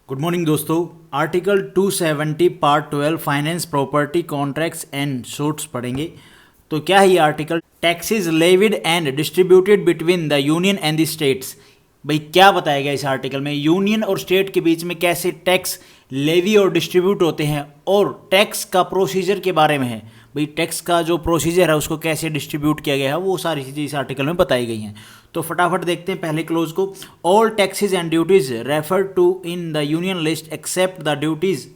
Good morning दोस्तों। Article 270 part 12 finance property contracts and suits पढ़ेंगे। तो क्या है ये article? Taxes levied and distributed between the union and the states. भाई क्या बताया गया इस आर्टिकल में? यूनियन और स्टेट के बीच में कैसे टैक्स लेवी और डिस्ट्रीब्यूट होते हैं और टैक्स का प्रोसीजर के बारे में है। भाई टैक्स का जो प्रोसीजर है उसको कैसे डिस्ट्रीब्यूट किया गया है, वो सारी चीज़ें इस आर्टिकल में बताई गई हैं। तो फटाफट देखते हैं पहले क्लोज को। All taxes and duties refer to in the union list except the duties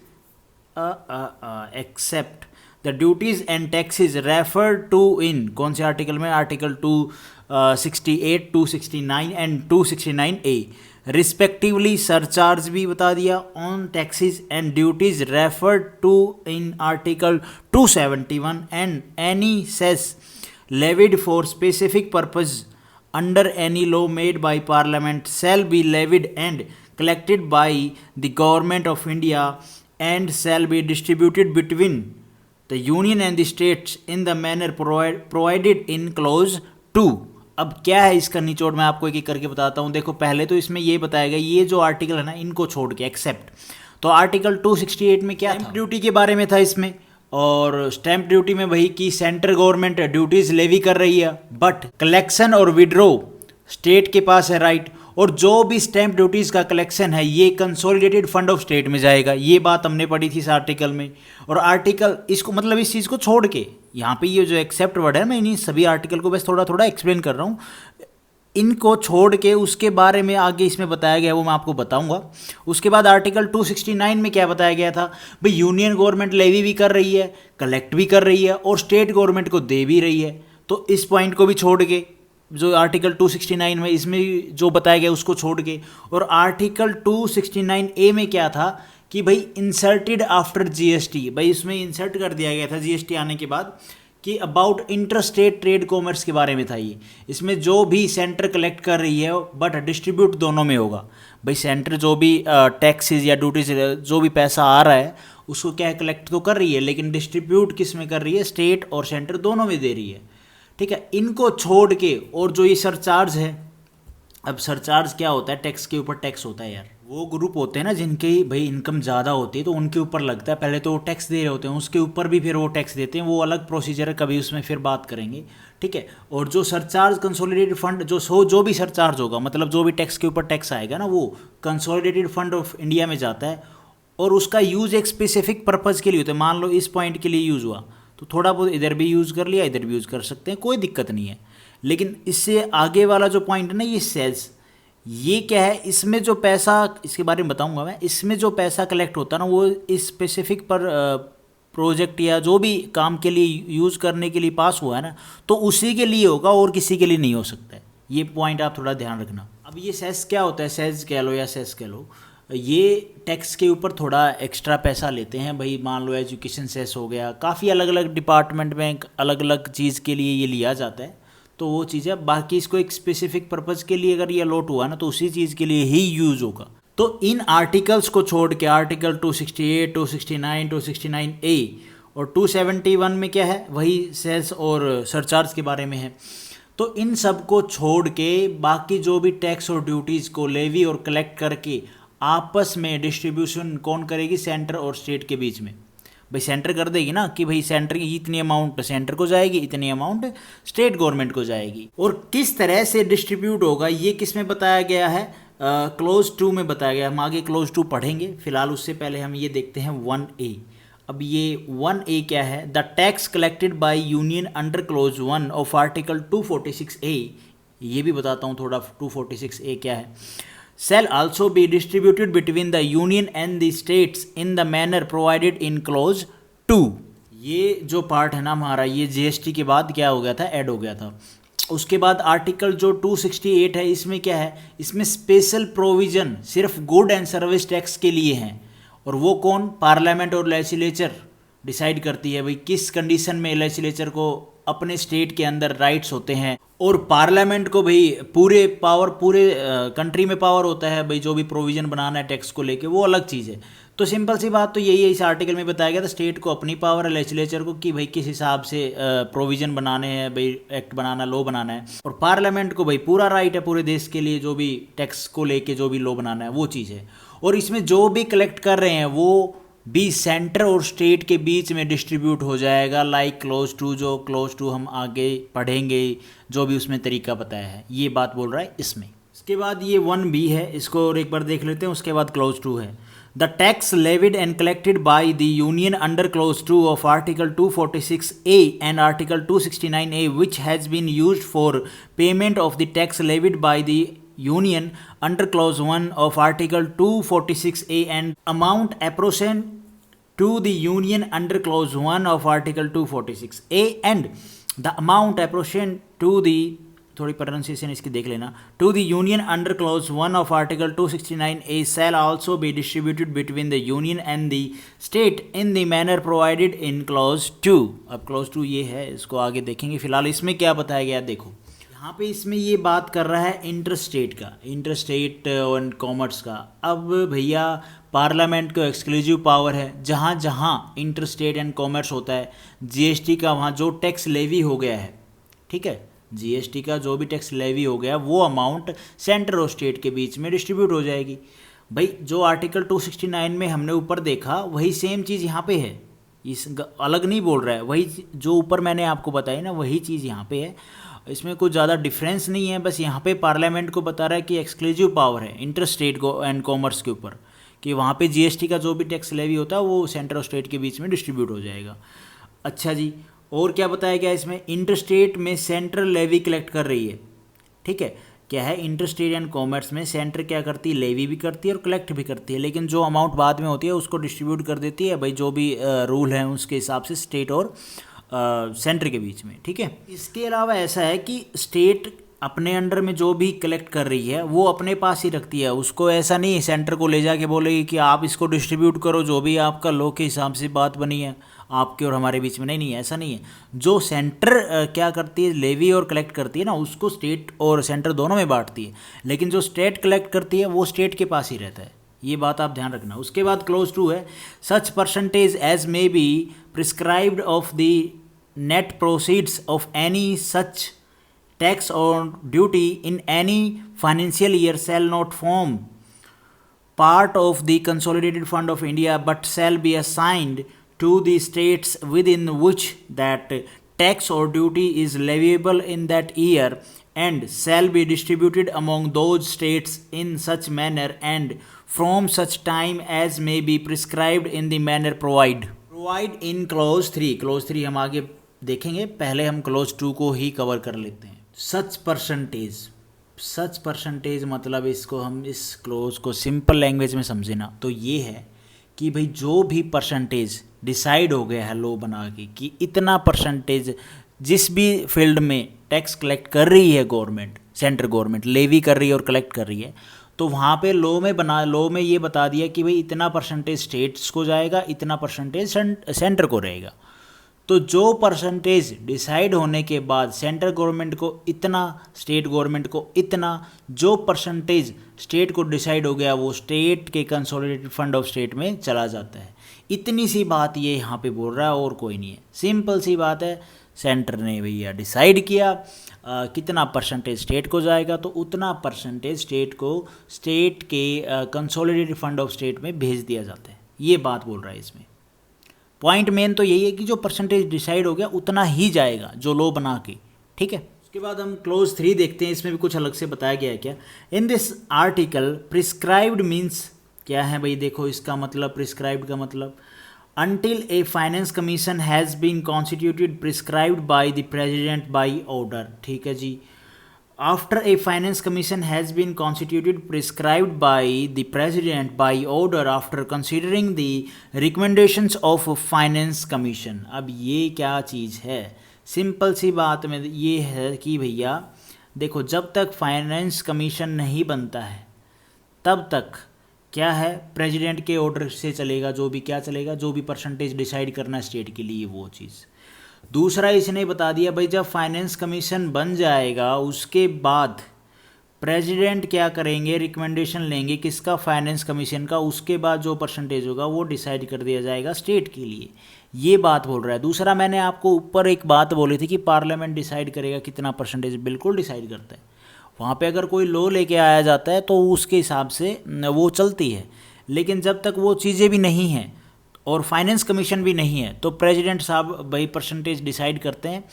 except the duties and taxes refer to in कौन से आर्टिकल में? Article 268, 269 and 269A respectively. Surcharge भी बता दिया on taxes and duties referred to in article 271 and any cess levied for specific purpose under any law made by parliament shall be levied and collected by the government of India and shall be distributed between the union and the states in the manner provided in clause 2। अब क्या है इसका निचोड़, मैं आपको एक एक करके बताता हूँ। देखो पहले तो इसमें ये बताया गया, ये जो आर्टिकल है ना इनको छोड़ के एक्सेप्ट। तो आर्टिकल 268 में क्या था? ड्यूटी के बारे में था इसमें, और स्टैंप ड्यूटी में वही कि सेंट्रल गवर्नमेंट ड्यूटीज लेवी कर रही है, बट कलेक्शन और विड्रॉ स्टेट के पास है राइट। और जो भी स्टैंप ड्यूटीज का कलेक्शन है ये कंसोलिडेटेड फंड ऑफ स्टेट में जाएगा। ये बात हमने पढ़ी थी इस आर्टिकल में। और आर्टिकल इसको मतलब इस चीज़ को छोड़ के यहाँ पे ये जो एक्सेप्ट वर्ड है, मैं इन्हीं सभी आर्टिकल को बस थोड़ा थोड़ा एक्सप्लेन कर रहा हूँ। इनको छोड़ के उसके बारे में आगे इसमें बताया गया वो मैं आपको बताऊंगा। उसके बाद आर्टिकल 269 में क्या बताया गया था? भाई यूनियन गवर्नमेंट लेवी भी कर रही है, कलेक्ट भी कर रही है और स्टेट गवर्नमेंट को दे भी रही है। तो इस पॉइंट को भी छोड़ के जो आर्टिकल 269 में इसमें जो बताया गया उसको छोड़ के, और आर्टिकल 269A में क्या था कि भाई इंसर्टेड आफ्टर जीएसटी। भाई इसमें इंसर्ट कर दिया गया था जीएसटी आने के बाद कि about inter state trade commerce के बारे में था ये। इसमें जो भी सेंटर कलेक्ट कर रही है बट डिस्ट्रीब्यूट दोनों में होगा। भाई सेंटर जो भी टैक्सेस या ड्यूटीज जो भी पैसा आ रहा है उसको क्या कलेक्ट तो कर रही है, लेकिन डिस्ट्रीब्यूट किस में कर रही है? स्टेट और सेंटर दोनों में दे रही है। ठीक है, इनको छोड़ के और जो ये सरचार्ज है, अब सरचार्ज क्या होता है? टैक्स के ऊपर टैक्स होता है यार। वो ग्रुप होते हैं ना जिनकी भाई इनकम ज़्यादा होती है तो उनके ऊपर लगता है। पहले तो वो टैक्स दे रहे होते हैं, उसके ऊपर भी फिर वो टैक्स देते हैं। वो अलग प्रोसीजर है, कभी उसमें फिर बात करेंगे। ठीक है, और जो सरचार्ज कंसोलिडेटेड फंड जो भी सरचार्ज होगा, मतलब जो भी टैक्स के ऊपर टैक्स आएगा ना, वो कंसोलिडेटेड फंड ऑफ इंडिया में जाता है और उसका यूज़ एक स्पेसिफिक पर्पज़ के लिए होता है। मान लो इस पॉइंट के लिए यूज़ हुआ तो थोड़ा बहुत इधर भी यूज़ कर लिया, इधर भी यूज़ कर सकते हैं, कोई दिक्कत नहीं है। लेकिन इससे आगे वाला जो पॉइंट है ना, ये सेल्स, ये क्या है? इसमें जो पैसा, इसके बारे में बताऊंगा मैं। इसमें जो पैसा कलेक्ट होता है ना वो इस स्पेसिफिक पर प्रोजेक्ट या जो भी काम के लिए यूज़ करने के लिए पास हुआ है ना, तो उसी के लिए होगा और किसी के लिए नहीं हो सकता है। ये पॉइंट आप थोड़ा ध्यान रखना। अब ये सेस क्या होता है? सेस कह लो या सेस कह लो, ये टैक्स के ऊपर थोड़ा एक्स्ट्रा पैसा लेते हैं। भाई मान लो एजुकेशन सेस हो गया, काफ़ी अलग अलग डिपार्टमेंट में अलग अलग चीज़ के लिए ये लिया जाता है। तो वो चीज़ है, बाकी इसको एक स्पेसिफिक पर्पज़ के लिए अगर ये अलॉट हुआ ना तो उसी चीज़ के लिए ही यूज़ होगा। तो इन आर्टिकल्स को छोड़ के आर्टिकल 268, 269, 269A और 271 में क्या है? वही सेस और सरचार्ज के बारे में है। तो इन सब को छोड़ के बाकी जो भी टैक्स और ड्यूटीज़ को लेवी और कलेक्ट करके आपस में डिस्ट्रीब्यूशन कौन करेगी? सेंटर और स्टेट के बीच में। भाई सेंटर कर देगी ना कि भाई सेंटर की इतनी अमाउंट सेंटर को जाएगी, इतनी अमाउंट स्टेट गवर्नमेंट को जाएगी। और किस तरह से डिस्ट्रीब्यूट होगा ये किस में बताया गया है? क्लोज 2 में बताया गया। हम आगे क्लोज 2 पढ़ेंगे, फिलहाल उससे पहले हम ये देखते हैं 1A। अब ये 1A क्या है? The tax collected by union under close 1 of article 246A, ये भी बताता हूँ थोड़ा 246A क्या है। shall also be distributed between the union and the states in the manner provided in clause 2। ये जो पार्ट है ना हमारा, ये जीएसटी के बाद क्या हो गया था? ऐड हो गया था। उसके बाद आर्टिकल जो 268 है इसमें क्या है? इसमें स्पेशल प्रोविज़न सिर्फ गुड एंड सर्विस टैक्स के लिए हैं। और वो कौन? पार्लियामेंट और लेजिस्लेचर डिसाइड करती है भाई किस कंडीशन में लेजिस्लेचर को अपने स्टेट के अंदर राइट्स होते हैं। और पार्लियामेंट को भाई पूरे कंट्री में पावर होता है भाई जो भी प्रोविज़न बनाना है टैक्स को लेके, वो अलग चीज़ है। तो सिंपल सी बात तो यही है, इस आर्टिकल में बताया गया था स्टेट को अपनी पावर है, लेजिस्लेचर को कि भाई किस हिसाब से प्रोविज़न बनाने हैं, भाई एक्ट बनाना, लॉ बनाना है। और पार्लियामेंट को भाई पूरा राइट है पूरे देश के लिए जो भी टैक्स को लेके जो भी लॉ बनाना है, वो चीज़ है। और इसमें जो भी कलेक्ट कर रहे हैं वो भी सेंटर और स्टेट के बीच में डिस्ट्रीब्यूट हो जाएगा, लाइक क्लोज टू, जो क्लोज टू हम आगे पढ़ेंगे, जो भी उसमें तरीका बताया है, ये बात बोल रहा है इसमें। इसके बाद ये 1B है, इसको और एक बार देख लेते हैं, उसके बाद क्लोज टू है। The tax levied and collected by the union under clause two of article 246A and article 269A which has been used for payment of the tax levied by the union under clause 1 of article 246A and amount apportioned to the union under clause 1 of article 246A and the amount apportioned to the, थोड़ी pronunciation इसकी देख लेना, to the union under clause 1 of article 269A shall also be distributed between the union and the state in the manner provided in clause 2। अब clause 2 ये है, इसको आगे देखेंगे। फिलहाल इसमें क्या बताया गया देखो, यहाँ पे इसमें ये बात कर रहा है इंटरस्टेट का, इंटरस्टेट एंड कॉमर्स का। अब भैया पार्लियामेंट को एक्सक्लूसिव पावर है, जहाँ जहाँ इंटरस्टेट एंड कॉमर्स होता है, जीएसटी का वहाँ जो टैक्स लेवी हो गया है, ठीक है, जीएसटी का जो भी टैक्स लेवी हो गया वो अमाउंट सेंटर और स्टेट के बीच में डिस्ट्रीब्यूट हो जाएगी। भाई जो आर्टिकल 269 में हमने ऊपर देखा वही सेम चीज़ यहाँ पे है, इस अलग नहीं बोल रहा है, वही जो ऊपर मैंने आपको बताई ना वही चीज़ यहाँ पे है, इसमें कुछ ज़्यादा डिफरेंस नहीं है। बस यहाँ पे पार्लियामेंट को बता रहा है कि एक्सक्लूसिव पावर है इंटरस्टेट को एंड कॉमर्स के ऊपर, कि वहाँ पे जीएसटी का जो भी टैक्स लेवी होता है वो सेंटर और स्टेट के बीच में डिस्ट्रीब्यूट हो जाएगा। अच्छा जी, और क्या बताया गया इसमें, इंटरस्टेट में सेंट्रल लेवी कलेक्ट कर रही है, ठीक है, क्या है, इंटरस्टेट एंड कॉमर्स में सेंटर क्या करती है, लेवी भी करती है और कलेक्ट भी करती है, लेकिन जो अमाउंट बाद में होती है उसको डिस्ट्रीब्यूट कर देती है भाई जो भी रूल है उसके हिसाब से स्टेट और सेंटर के बीच में, ठीक है। इसके अलावा ऐसा है कि स्टेट अपने अंडर में जो भी कलेक्ट कर रही है वो अपने पास ही रखती है, उसको ऐसा नहीं है सेंटर को ले जाके बोलेगी कि आप इसको डिस्ट्रीब्यूट करो, जो भी आपका लॉ के हिसाब से बात बनी है आपके और हमारे बीच में, नहीं नहीं ऐसा नहीं है। जो सेंटर क्या करती है, लेवी और कलेक्ट करती है ना, उसको स्टेट और सेंटर दोनों में बांटती है, लेकिन जो स्टेट कलेक्ट करती है वो स्टेट के पास ही रहता है, ये बात आप ध्यान रखना। उसके बाद क्लोज टू है, such percentage as may be prescribed of the net proceeds of any such tax or duty in any financial year shall not form part of the consolidated fund of India but shall be assigned to the states within which that tax or duty is leviable in that year and shall be distributed among those states in such manner and from such time as may be prescribed in the manner provide in clause 3। clause 3 हम आगे देखेंगे, पहले हम close 2 को ही cover कर लेते हैं। सच percentage, सच percentage मतलब इसको हम इस क्लोज को सिंपल लैंग्वेज में समझे ना तो ये है कि भाई जो भी परसेंटेज डिसाइड हो गया है लॉ बना के कि इतना परसेंटेज जिस भी फील्ड में टैक्स कलेक्ट कर रही है गवर्नमेंट, सेंट्रल गवर्नमेंट लेवी कर रही है और कलेक्ट कर रही है, तो वहाँ पे लॉ में ये बता दिया कि भाई इतना परसेंटेज स्टेट्स को जाएगा, इतना परसेंटेज सेंटर को रहेगा। तो जो परसेंटेज डिसाइड होने के बाद सेंट्रल गवर्नमेंट को इतना, स्टेट गवर्नमेंट को इतना, जो परसेंटेज स्टेट को डिसाइड हो गया वो स्टेट के कंसोलिडेटेड फंड ऑफ स्टेट में चला जाता है। इतनी सी बात ये यहाँ पे बोल रहा है और कोई नहीं है, सिंपल सी बात है। सेंटर ने भैया डिसाइड किया कितना परसेंटेज स्टेट को जाएगा तो उतना परसेंटेज स्टेट को स्टेट के कंसोलिडेटेड फंड ऑफ स्टेट में भेज दिया जाता है, ये बात बोल रहा है इसमें। पॉइंट मेन तो यही है कि जो परसेंटेज डिसाइड हो गया उतना ही जाएगा जो लॉ बना के, ठीक है। उसके बाद हम क्लोज 3 देखते हैं, इसमें भी कुछ अलग से बताया गया है क्या। In this article prescribed means क्या है भाई, देखो इसका मतलब प्रिस्क्राइब्ड का मतलब until a finance commission has been constituted prescribed by the president by order, ठीक है जी। After a finance commission has been constituted prescribed by the president by order after considering the recommendations of finance commission। अब ये क्या चीज़ है, simple सी बात में ये है कि भैया देखो जब तक फाइनेंस कमीशन नहीं बनता है तब तक क्या है, प्रेसिडेंट के ऑर्डर से चलेगा, जो भी क्या चलेगा, जो भी परसेंटेज डिसाइड करना है स्टेट के लिए वो चीज़। दूसरा इसने बता दिया भाई जब फाइनेंस कमीशन बन जाएगा उसके बाद प्रेसिडेंट क्या करेंगे, रिकमेंडेशन लेंगे किसका, फाइनेंस कमीशन का, उसके बाद जो परसेंटेज होगा वो डिसाइड कर दिया जाएगा स्टेट के लिए, ये बात बोल रहा है। दूसरा मैंने आपको ऊपर एक बात बोली थी कि पार्लियामेंट डिसाइड करेगा कितना परसेंटेज, बिल्कुल डिसाइड करता है। वहाँ पे अगर कोई लॉ लेके आया जाता है तो उसके हिसाब से वो चलती है, लेकिन जब तक वो चीज़ें भी नहीं हैं और फाइनेंस कमीशन भी नहीं है तो प्रेसिडेंट साहब भाई परसेंटेज डिसाइड करते हैं।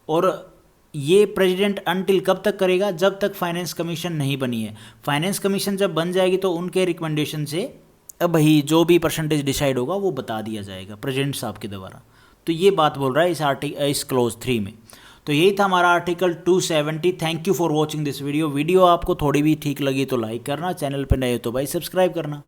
और ये प्रेसिडेंट अनटिल कब तक करेगा, जब तक फाइनेंस कमीशन नहीं बनी है। फाइनेंस कमीशन जब बन जाएगी तो उनके रिकमेंडेशन से अब भाई जो भी परसेंटेज डिसाइड होगा वो बता दिया जाएगा प्रेसिडेंट साहब के द्वारा। तो ये बात बोल रहा है इस क्लोज 3 में। तो यही था हमारा article 270। Thank you for watching this video. Video आपको थोड़ी भी ठीक लगी तो लाइक करना, चैनल पर नए हो तो भाई सब्सक्राइब करना।